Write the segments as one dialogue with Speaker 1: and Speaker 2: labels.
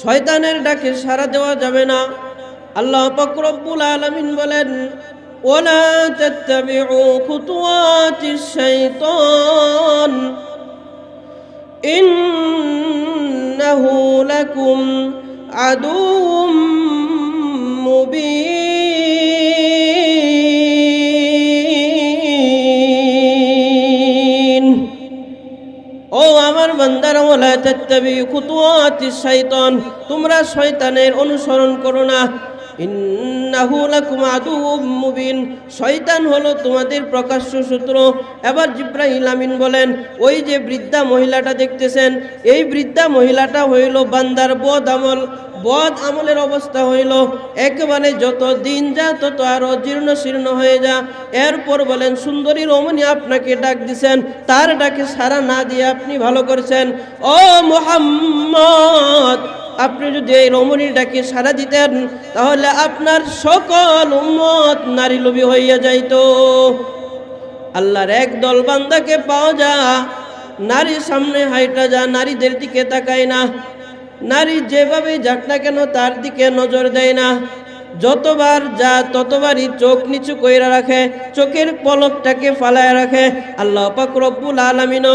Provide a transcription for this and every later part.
Speaker 1: শয়তানের ডাকে সাড়া দেওয়া যাবে না। আল্লাহ পাক রব্বুল আলামিন বলেন, ওয়ালা তাত্তাবিউ খুতুওয়াতিশ শাইতান ইন্নাহু লাকুম আদুউম মুবিন। ও আমার বান্দারা, ওয়ালা তাত্তাবিউ খুতুওয়াতিশ শাইতান, তোমরা শয়তানের অনুসরণ করো না। ইন্নাহু লাকুম আদুউম মুবিন, শয়তান হলো তোমাদের প্রকাশ্য শত্রু। এবার জিবরাইল আমিন বলেন, ওই যে বৃদ্ধা মহিলাটা দেখতেছেন, এই বৃদ্ধা মহিলাটা হইল বান্দার বদ আমলের অবস্থা হইল একেবারে যত দিন যা তত আরো জীর্ণ শীর্ণ হয়ে যা। এরপর বলেন, সুন্দরী রমণী আপনাকে ডাক দিছেন, তার ডাকে সাড়া না দিয়ে আপনি ভালো করছেন। ও মুহাম্মদ, আপনি যদি এই রমণীর ডাকে সাড়া দিতেন তাহলে আপনার সকল উম্মত নারী লোভী হইয়া যাইত। আল্লাহর একদল বান্দাকে পাওয়া যা, নারীর সামনে হাইটা যা, নারীদের দিকে তাকায় না, নারী যেভাবে যাক না কেন তার দিকে নজর দেয় না। যতবার যা ততবারই চোখ নিচু কইরা রাখে, চোখের পলকটাকে ফালায় রাখে। আল্লাহ পাক রব্বুল আলামিন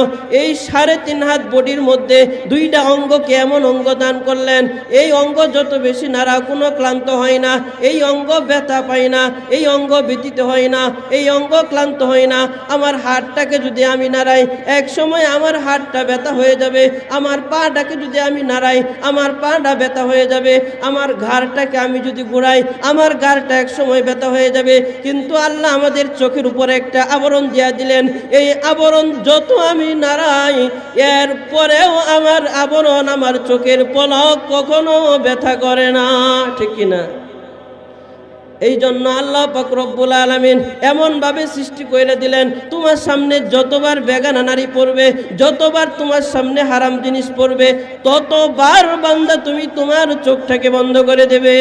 Speaker 1: এই 3.5 হাত বডির মধ্যে 2টা অঙ্গকে এমন অঙ্গ দান করলেন, এই অঙ্গ যত বেশি নাড়া কোনো ক্লান্ত হয় না, এই অঙ্গ ব্যথা পায় না, এই অঙ্গ ব্যথিত হয় না, এই অঙ্গ ক্লান্ত হয় না। আমার হাতটাকে যদি আমি নাড়াই, এক সময় আমার হাতটা ব্যথা হয়ে যাবে। আমার পাটাকে যদি আমি নাড়াই, আমার পাটা ব্যথা হয়ে যাবে। আমার ঘাড়টাকে আমি যদি ঘোরাই, আমার গাড়টা এক সময় ব্যথা হয়ে যাবে। কিন্তু আল্লাহ আমাদের চোখের উপরে একটা আবরণ দিয়া দিলেন, এই আবরণ যত আমি নাড়াই, এর পরেও আমার আবরণ, আমার চোখের পলক কখনো ব্যথা করে না, ঠিক কিনা? এই জন্য আল্লাহ পাক রব্বুল আলামিন এমন ভাবে সৃষ্টি করে দিলেন, তোমার সামনে যতবার বেগানা নারী পড়বে, যতবার তোমার সামনে হারাম জিনিস পড়বে, ততবার বান্দা তুমি তোমার চোখটাকে বন্ধ করে দেবে।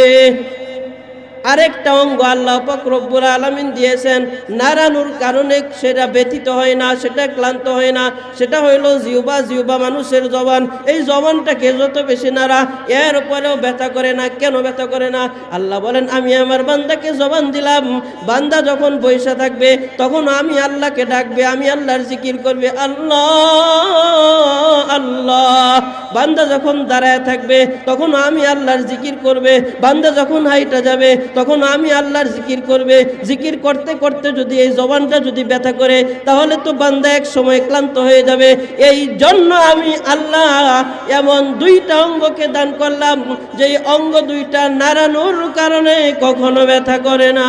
Speaker 1: আরেকটা অঙ্গ আল্লাহ পাক রব্বুল আলামিন দিয়েছেন, নাড়ানোর কারণে সেটা ব্যথিত হয় না, সেটা ক্লান্ত হয় না, সেটা হইল জিহ্বা, মানুষের জবান। এই জবানটাকে যত বেশি নাড়া, এর উপরেও ব্যথা করে না। কেন ব্যথা করে না? আল্লাহ বলেন, আমি আমার বান্দাকে জবান দিলাম, বান্দা যখন বৈশা থাকবে তখন আমি আল্লাহকে ডাকবে, আমি আল্লাহর জিকির করবে, আল্লাহ আল্লাহ। বান্দা যখন দাঁড়ায় থাকবে তখন আমি আল্লাহর জিকির করবে, বান্দা যখন হাইটা যাবে তখন আমি আল্লাহর জিকির করবে। জিকির করতে করতে যদি এই জবানটা যদি ব্যথা করে, তাহলে তো বান্দা এক সময় ক্লান্ত হয়ে যাবে। এই জন্য আমি আল্লাহ এমন 2টা অঙ্গকে দান করলাম, যে অঙ্গ 2টা নাড়ানোর কারণে কখনো ব্যথা করে না।